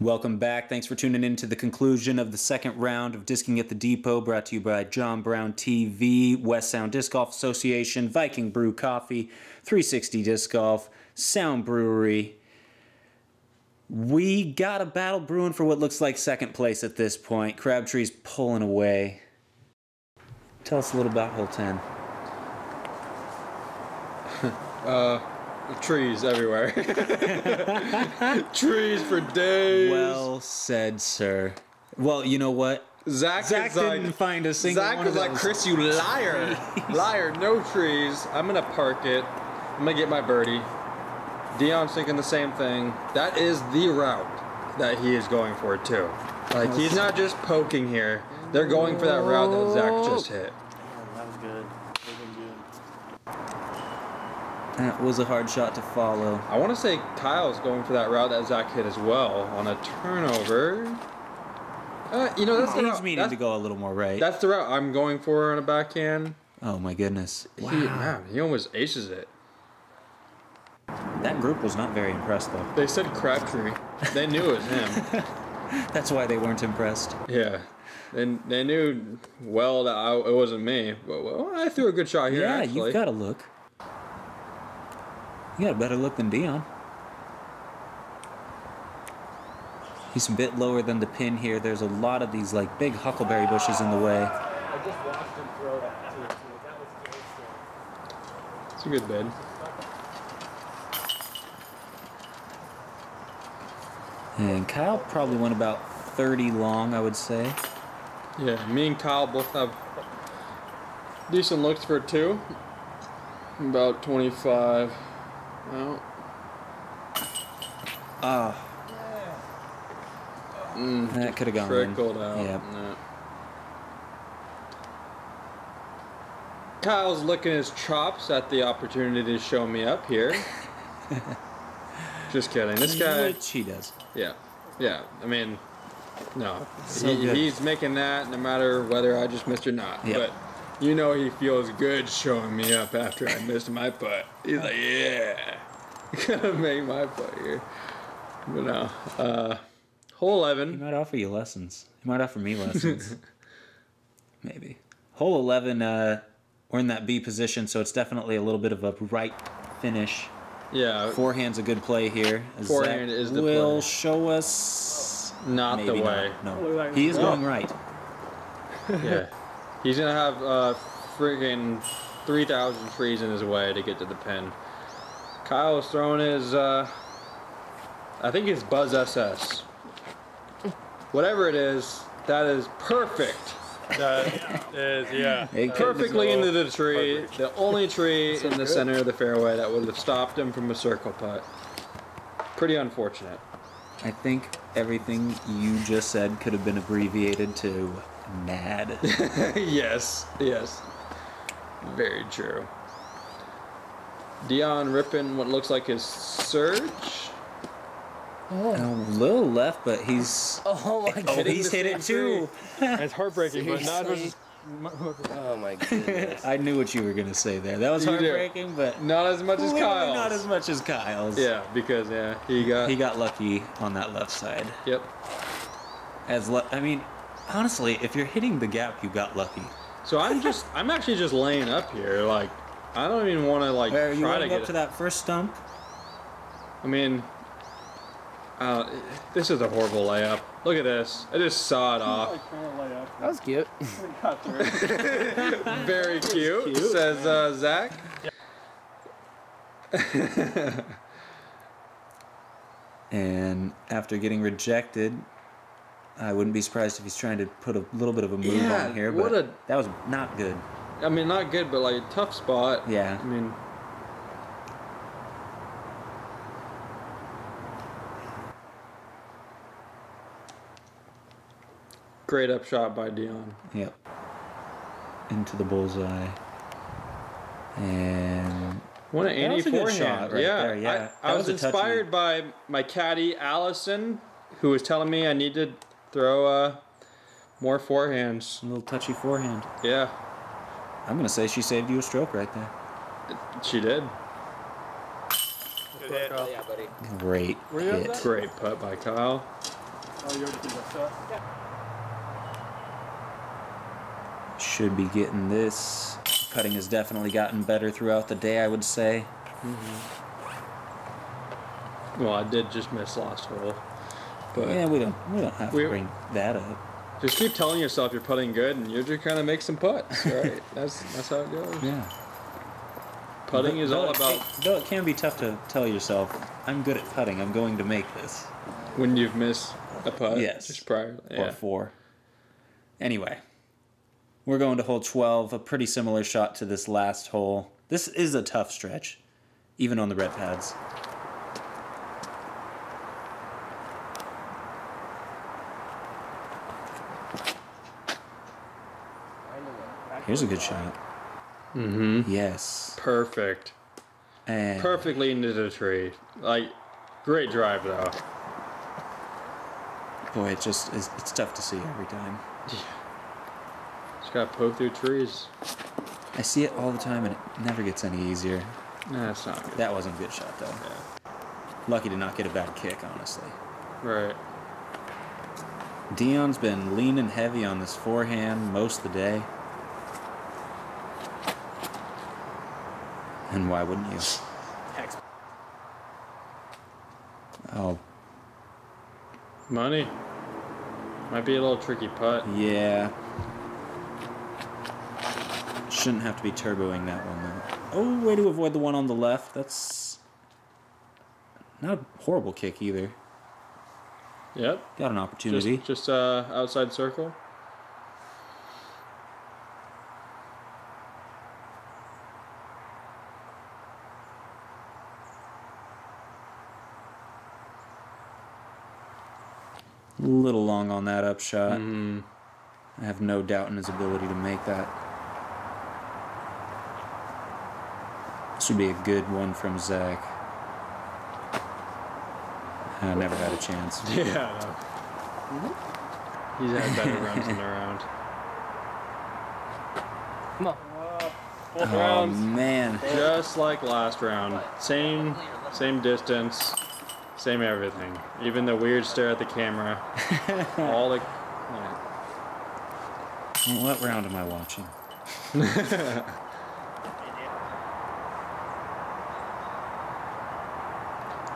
Welcome back. Thanks for tuning in to the conclusion of the second round of Disking at the Depot, brought to you by John Brown TV, West Sound Disc Golf Association, Viking Brew Coffee, 360 Disc Golf, Sound Brewery. We got a battle brewing for what looks like second place at this point. Crabtree's pulling away. Tell us a little about hole 10. Trees everywhere. Trees for days. Well said, sir. Well, you know what? Zach didn't find a single Zach one was of like, those. Chris, you liar. Liar, no trees. I'm going to park it. I'm going to get my birdie. Dion's thinking the same thing. That is the route that he is going for, too. Like, he's not just poking here. They're going for that route that Zach just hit. That was good. That was a hard shot to follow. I want to say Kyle's going for that route that Zach hit as well on a turnover. You know, that's the He's route. meaning to go a little more right. That's the route I'm going for on a backhand. Oh my goodness. Man, he almost aces it. That group was not very impressed though. They said Crabtree. They knew it was him. That's why they weren't impressed. Yeah. And they knew well that it wasn't me. But well, I threw a good shot here, Yeah, actually. you've got a look. You got a better look than Dion. He's a bit lower than the pin here. There's a lot of these like big huckleberry bushes in the way. I just watched him throw that too. That was very strong. It's a good bid. And Kyle probably went about 30 long, I would say. Yeah, me and Kyle both have decent looks for two. About 25. Well, That could have gone in. trickled out. Yep. No. Kyle's licking his chops at the opportunity to show me up here. Just kidding. This guy. Which he does. Yeah. Yeah. I mean, no. So good. He's making that no matter whether I just missed or not. Yep. But you know he feels good showing me up after I missed my putt. He's like, yeah. Gonna make my putt here. But no. Hole He 11. might offer you lessons. He might offer me lessons. Maybe. Hole 11, we're in that B position, so it's definitely a little bit of a right finish. Yeah. Forehand's a good play here. Forehand Zach is the will play. show us. Not Maybe the way. Not. Look No. like- He is No. going right. Yeah. He's gonna have friggin' 3,000 trees in his way to get to the pin. Kyle's throwing his, I think it's Buzz SS. Whatever it is, that is perfect. That is, yeah. It could- Perfectly into the tree. The only tree in the center of the fairway that would have stopped him from a circle putt. Pretty unfortunate. I think everything you just said could have been abbreviated to NAD. Yes, yes. Very true. Dion ripping what looks like his surge. A little left, but he's Oh my oh, he's hit it too. It's heartbreaking, but not Seriously? Oh my goodness. I knew what you were gonna say there. That was You do. heartbreaking, but Not as much as literally Kyle's. not as much as Kyle's. Yeah, because he got. lucky on that left side. Yep. I mean, honestly, if you're hitting the gap, you got lucky. So I'm actually just laying up here. Like, I don't even want to like Are you try to running get up to that first stump? I mean, this is a horrible layup. Look at this. I just saw it off. That was cute. Very cute, says Zach. And after getting rejected, I wouldn't be surprised if he's trying to put a little bit of a move Yeah, on here, what but a- that was not good. I mean, not good, but like tough spot. Yeah. I mean, great up shot by Dion. Yep. Into the bullseye. And What an That Andy was a good forehand. shot right there, yeah. I That was was a touchy- inspired by my caddy, Allison, who was telling me I need to throw more forehands. a little touchy forehand. Yeah, I'm going to say she saved you a stroke right there. she did. Yeah, buddy. Great Were you up hit. there? Great putt by Kyle. Oh, you already did that shot? Yeah. Should be getting this. Putting has definitely gotten better throughout the day, I would say. Well, I did just miss last hole. But Yeah, we don't have to bring that up. just keep telling yourself you're putting good, and you're just gonna make some putts, right? That's how it goes. Yeah. Putting is all about Though it can be tough to tell yourself, I'm good at putting, I'm going to make this. when you've missed a putt. Yes. Just prior. Yeah. Or 4. Anyway, we're going to hole 12, a pretty similar shot to this last hole. This is a tough stretch, even on the red pads. Here's a good shot. Yes. Perfect. And Perfectly into the tree. Like, great drive though. boy, it's tough to see every time. Just gotta poke through trees. I see it all the time and it never gets any easier. Nah, that's not good. That wasn't a good shot though. Yeah. Lucky to not get a bad kick, honestly. Right. Dion's been leaning heavy on this forehand most of the day. And why wouldn't you? Oh, Money. Might be a little tricky putt. yeah. Shouldn't have to be turboing that one, though. Oh, way to avoid the one on the left. That's not a horrible kick, either. Yep. Got an opportunity. Just outside circle. A little long on that upshot. I have no doubt in his ability to make that. This would be a good one from Zach. I never had a chance. Yeah. He's had better runs than around. Come on. Both Oh, rounds. man. Just like last round. Same distance. Same everything. Even the weird stare at the camera. All the... Yeah. Well, what round am I watching?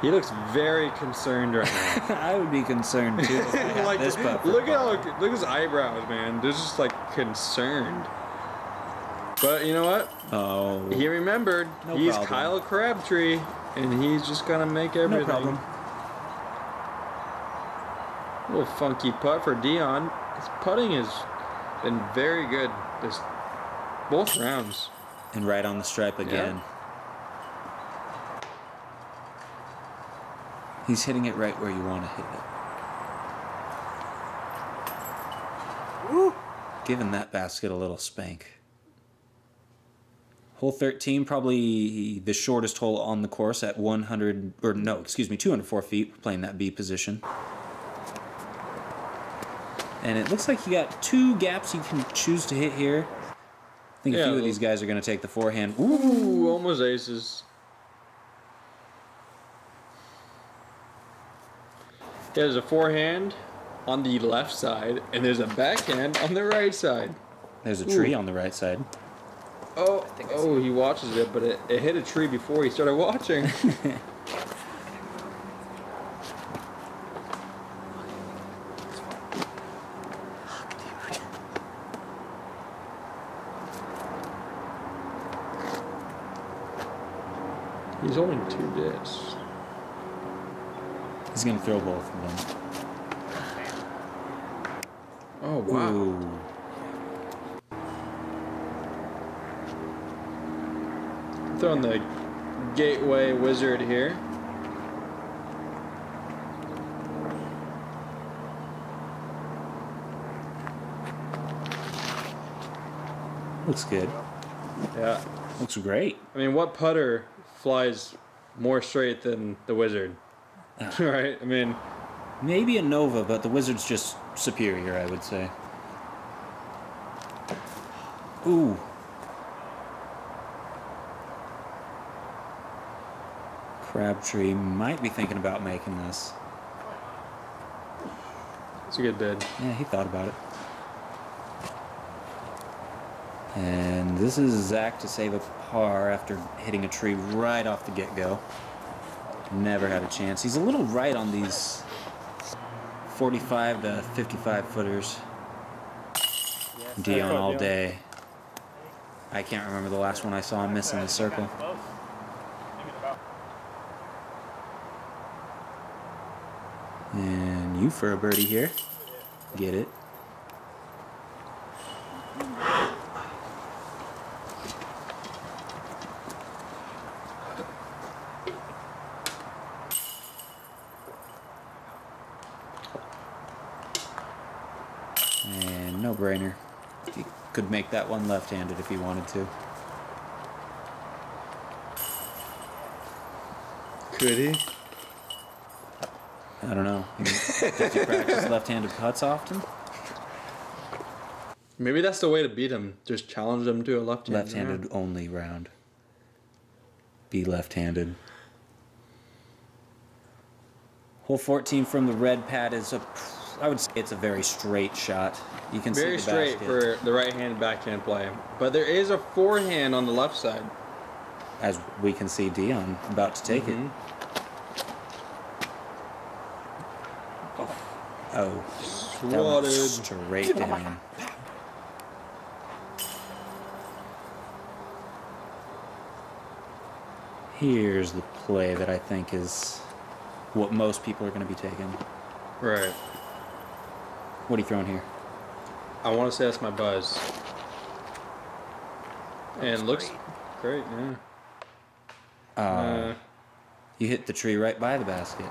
He looks very concerned right now. I would be concerned too if I had Like, this putt for look par. at his eyebrows, man. They're just like concerned. But you know what? Oh, He remembered. No He's problem. Kyle Crabtree, and he's just gonna make everything. no problem. Little funky putt for Dion. His putting has been very good this both rounds. And right on the stripe again. He's hitting it right where you want to hit it. Woo! Giving that basket a little spank. Hole 13, probably the shortest hole on the course at 204 feet, playing that B position. And it looks like you got 2 gaps you can choose to hit here. I think a few of these guys are going to take the forehand. Ooh, almost aces. There's a forehand on the left side, and there's a backhand on the right side. There's a tree on the right side. Oh, he watches it, but it hit a tree before he started watching. He's holding 2 discs. He's going to throw both of them. Oh, wow. Ooh. Throwing the Gateway Wizard here. Looks good. Yeah. Looks great. I mean, what putter flies more straight than the Wizard? Right? I mean, Maybe a Nova, but the Wizard's just superior, I would say. Ooh. Crabtree might be thinking about making this. It's a good bid. Yeah, he thought about it. And this is Zach to save a par after hitting a tree right off the get-go. Never had a chance. He's a little right on these 45 to 55 footers. Dion all day. I can't remember the last one I saw him miss in the circle. And you for a birdie here. Get it. And no-brainer. He could make that one left-handed if he wanted to. Could he? I don't know. Does he practice left-handed putts often? Maybe that's the way to beat him. Just challenge him to a left-handed. Left-handed only round. Be left-handed. Hole 14 from the red pad is I would say it's a very straight shot. You can Very see the straight basket. for the right-hand backhand play. But there is a forehand on the left side. As we can see Dion about to take it. Oh, that went Swatted. straight down. Here's the play that I think is what most people are going to be taking. Right. What are you throwing here? I want to say that's my buzz. And looks great, yeah. You hit the tree right by the basket.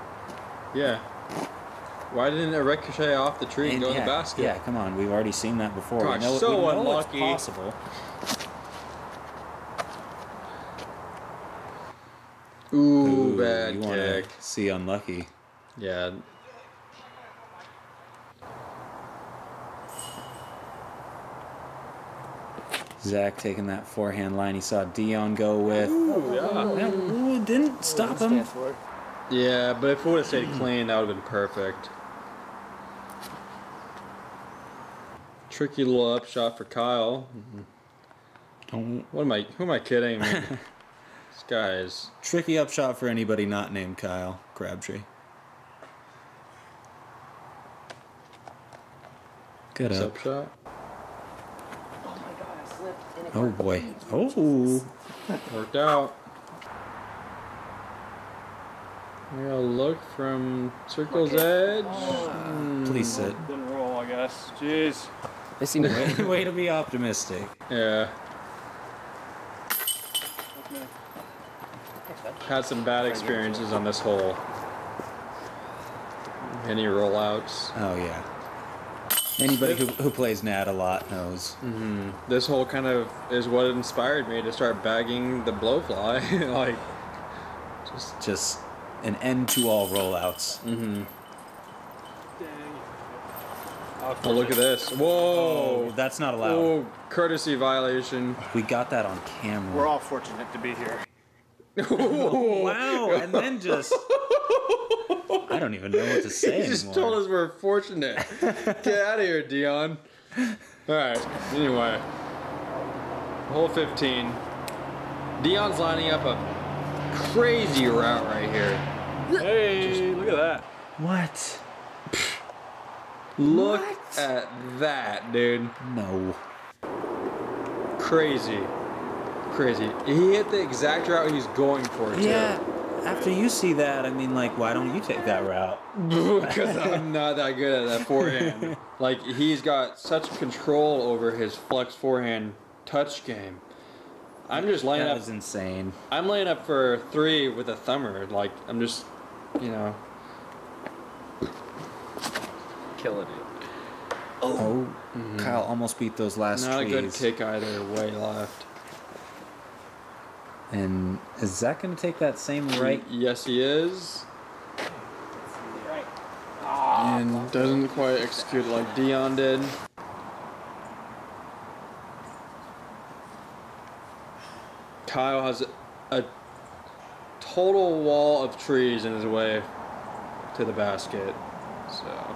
Yeah. Why didn't it ricochet off the tree and go yeah, in the basket? Yeah, come on. We've already seen that before. Gosh, we know, so we know unlucky. It's possible. Ooh, bad you wanna kick. see unlucky. Yeah. Zach taking that forehand line he saw Dion go with. Ooh, yeah. Ooh, didn't stop him. Yeah, but if it would have stayed clean, that would have been perfect. Tricky little upshot for Kyle. Don't. Who am I kidding? I mean, this guy is... Tricky upshot for anybody not named Kyle Crabtree. Good This up. upshot. Oh boy. Oh. Worked out. We gotta look from circle's edge. Please sit. Didn't roll, I guess. Jeez. They seem to Way to be optimistic. Yeah. Had some bad experiences on this hole. Any rollouts. Oh yeah. Anybody who plays Nat a lot knows. This hole kind of is what inspired me to start bagging the blowfly. Like, Just an end to all rollouts. oh, look at this. Whoa. Oh, that's not allowed. Oh, courtesy violation. We got that on camera. We're all fortunate to be here. Wow, and then just I don't even know what to say He just anymore. told us we're fortunate. Get out of here, Dion. Alright, anyway. Hole 15. Dion's lining up a crazy route right here. Hey, look at that. What? Look at that, dude. No. Crazy. Crazy. He hit the exact route he's going for, too. Yeah. After you see that, I mean, like, why don't you take that route? Because I'm not that good at that forehand. Like, he's got such control over his flex forehand touch game. I'm just laying That up. was insane. I'm laying up for 3 with a thumber. Like, I'm just, you know. killing it. Oh, Kyle almost beat those last Not trees. a good kick either. Way left. And is Zach going to take that same right? Yes, he is. And doesn't quite execute it like Dion did. Kyle has a total wall of trees in his way to the basket. So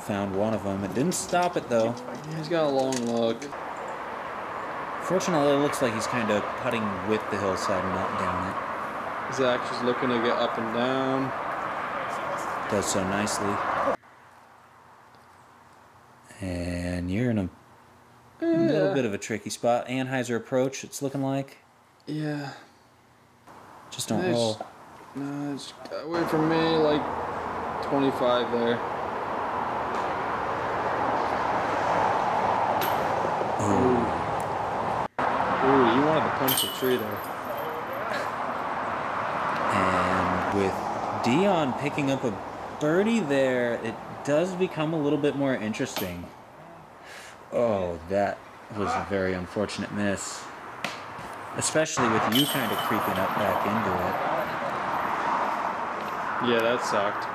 Found one of them. It didn't stop it though. He's got a long look. Fortunately, it looks like he's kind of putting with the hillside and not down it. Zach just looking to get up and down. Does so nicely. And you're in a little bit of a tricky spot. Anheuser approach, it's looking like. Yeah. Just don't roll. No, it's away from me, like 25 there. Ooh. Ooh, you wanted to punch the tree there. And with Dion picking up a birdie there, it does become a little bit more interesting. Oh, that was a very unfortunate miss. Especially with you kind of creeping up back into it. Yeah, that sucked.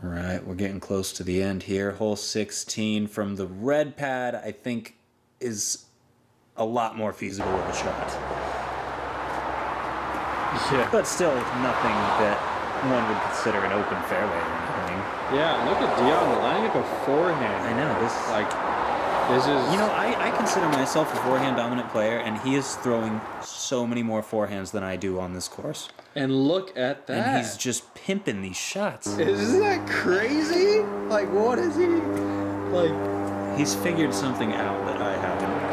Right, we're getting close to the end here. Hole 16 from the red pad, I think, is a lot more feasible of a shot. Yeah. But still nothing that one would consider an open fairway or anything. Yeah, look at Dion lining up a forehand. I know, this is... You know, I consider myself a forehand dominant player, and he is throwing so many more forehands than I do on this course. And look at that. And he's just pimping these shots. Isn't that crazy? Like, what is he? Like... He's figured something out that I haven't.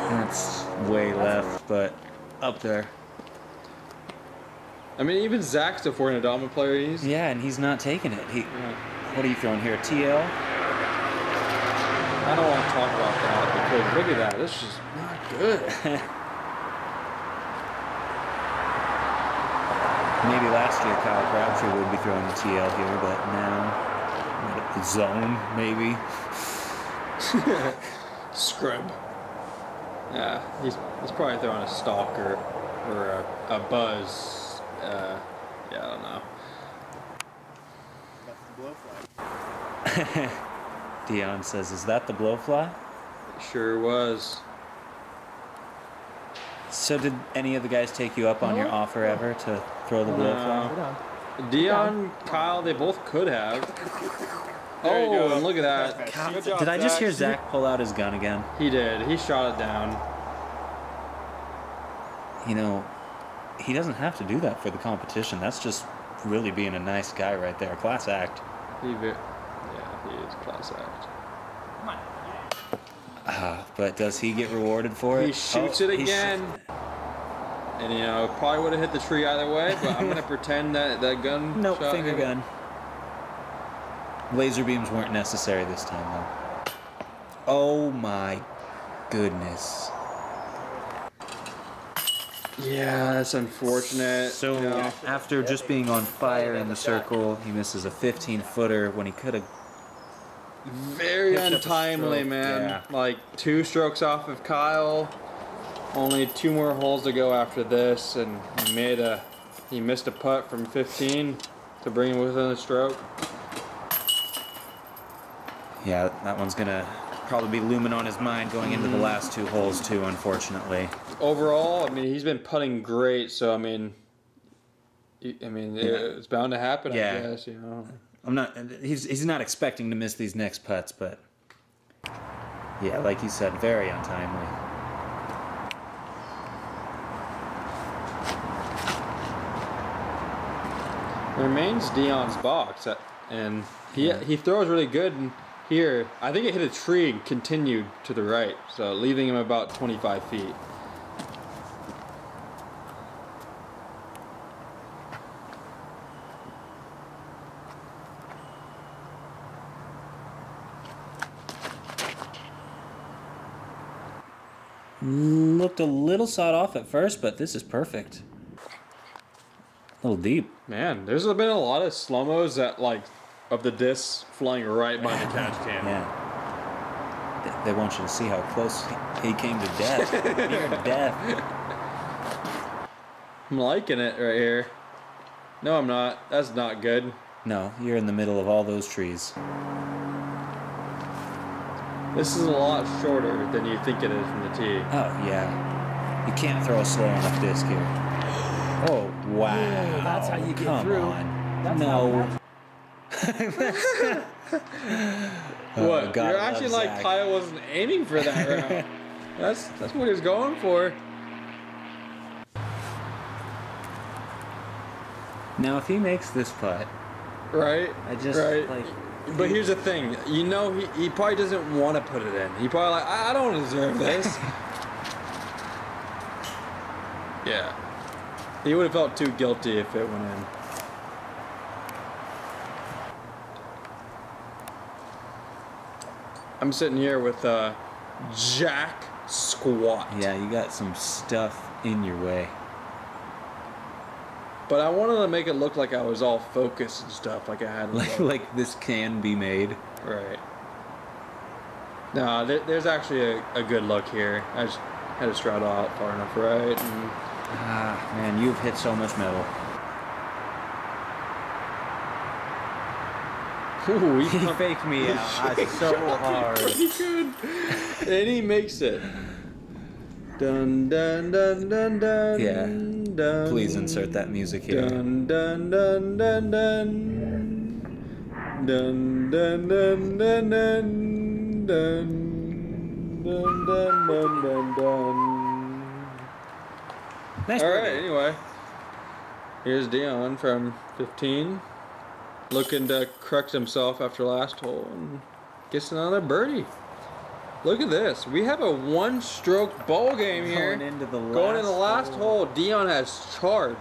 That's way left, but up there. I mean, even Zach's a forehand dominant player. Yeah, and he's not taking it. What are you throwing here? TL? I don't want to talk about that because look at that. This is just not good. Maybe last year Kyle Crabtree would be throwing the TL here, but now the zone, maybe. Scrub. Yeah, he's probably throwing a stalker or a buzz. Yeah, I don't know. That's the blow fly. Dion says, "Is that the blowfly?" It sure was. So did any of the guys take you up on your offer ever to throw the blowfly? Dion, Kyle, they both could have. There you go. And look at that. Good job, Did I just Zach. hear Zach pull out his gun again? He did. He shot it down. You know, he doesn't have to do that for the competition. That's just really being a nice guy right there. Class act. Yeah, he is class act. But does he get rewarded for it? He shoots it again. And, you know, probably would have hit the tree either way, but I'm going to pretend that gun Nope, shot finger him. gun. Laser beams weren't necessary this time, though. Oh my goodness. Yeah, that's unfortunate. So after just being on fire in the circle, he misses a 15-footer when he could have. Very picked up a untimely, stroke, man. yeah. Like 2 strokes off of Kyle. Only 2 more holes to go after this, and he missed a putt from 15 to bring him within a stroke. Yeah, that one's gonna probably be looming on his mind going into the last 2 holes too, unfortunately. Overall, I mean, he's been putting great, so I mean, it's bound to happen. Yeah. I guess, you know. He's not expecting to miss these next putts, but yeah, like you said, very untimely. Remains Dion's box, and he throws really good. And here, I think it hit a tree and continued to the right, so leaving him about 25 feet. Looked a little sawed off at first, but this is perfect. A little deep. Man, there's been a lot of slow-mos that, like, of the discs flying right by the catch can. Yeah. They want you to see how close he came to death. Near death. I'm liking it right here. No, I'm not. That's not good. No, you're in the middle of all those trees. This is a lot shorter than you think it is from the tee. Oh, yeah. You can't throw a slow enough disc here. Oh, wow. Oh, that's how you get Come through. on. That's No. What? God, You're I acting love like Zach. Kyle wasn't aiming for that round. That's what he was going for. Now, if he makes this putt, Right? I just, right. like... But here's the thing, you know, he probably doesn't want to put it in. He probably like, I don't deserve this. Yeah. He would have felt too guilty if it went in. I'm sitting here with Jack Squat. Yeah, you got some stuff in your way. But I wanted to make it look like I was all focused and stuff, like I had. Like this can be made. Right. No, there's actually a good look here. I just had to straddle out far enough right. And Ah, man, you've hit so much metal. ooh, He faked me out so hard. pretty good. And he makes it. Dun dun dun dun dun. Yeah. Dun, Please insert that music here. Dun dun dun dun dun. Dun dun dun dun dun dun. Dun dun dun dun dun. Nice All birdie. right. Anyway, here's Dion from 15, looking to correct himself after last hole and gets another birdie. Look at this. We have a one-stroke ball game here. Going into the last hole, Dion has charged.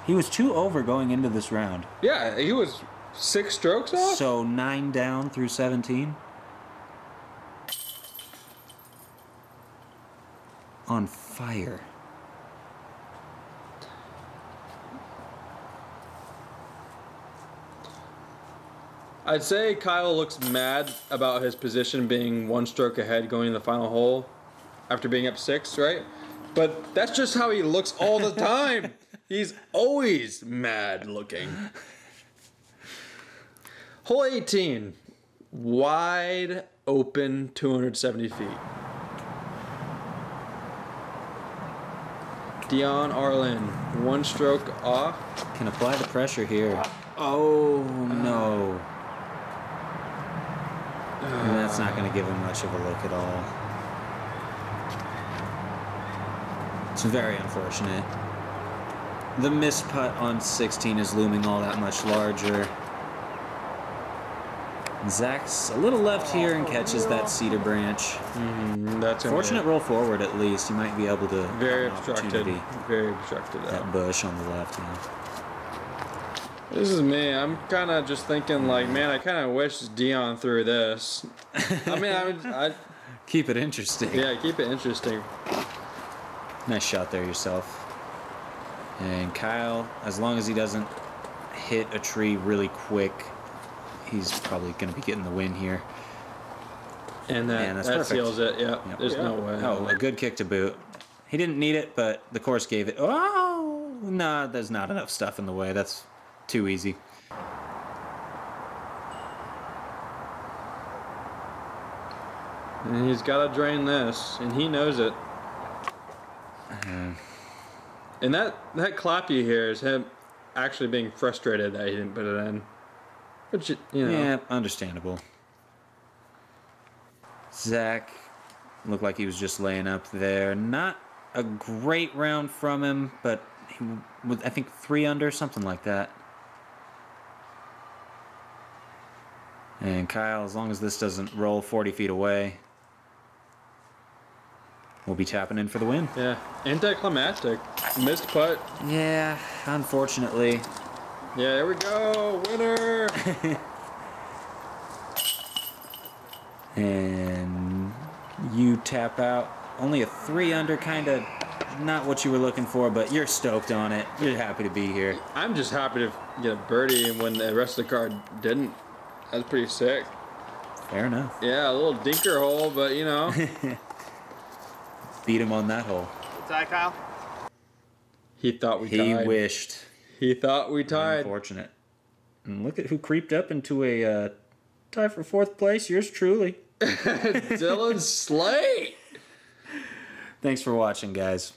He was 2 over going into this round. Yeah, he was 6 strokes off. So 9 down through 17. On fire. I'd say Kyle looks mad about his position being 1 stroke ahead going in the final hole after being up 6, right? But that's just how he looks all the time. He's always mad looking. Hole 18, wide open 270 feet. Dion Arlyn, 1 stroke off. Can apply the pressure here. Oh, no. And that's not going to give him much of a look at all. It's very unfortunate. The missed putt on 16 is looming all that much larger. Zach's a little left here and catches that cedar branch. That's Fortunate roll forward at least. You might be able to very have an obstructed. opportunity. Very obstructed. That bush on the left, yeah. This is me. I'm kind of just thinking like, man, I kind of wish Dion threw this. I mean, I Keep it interesting. yeah, keep it interesting. Nice shot there yourself. And Kyle, as long as he doesn't hit a tree really quick, he's probably going to be getting the win here. And that's that perfect. seals it. Yeah, Yep. there's no way. Oh, a good kick to boot. He didn't need it, but the course gave it. Oh, no, there's not enough stuff in the way. That's too easy. And he's got to drain this, and he knows it. And that clap you hear is him actually being frustrated that he didn't put it in. Which, you know. Yeah, understandable. Zach looked like he was just laying up there. Not a great round from him, but he was, I think, 3 under, something like that. And Kyle, as long as this doesn't roll 40 feet away, we'll be tapping in for the win. Yeah, anticlimactic. Missed putt. Yeah, unfortunately. Yeah, there we go. Winner. And you tap out. Only a 3 under, kind of not what you were looking for, but you're stoked on it. You're happy to be here. I'm just happy to get a birdie when the rest of the card didn't. That's pretty sick. Fair enough. Yeah, a little dinker hole, but you know. Beat him on that hole. What's that, Kyle? He thought we He tied. wished. He thought we tied. Unfortunate. And look at who creeped up into a tie for 4th place. Yours truly. Dylan Slate. Thanks for watching, guys.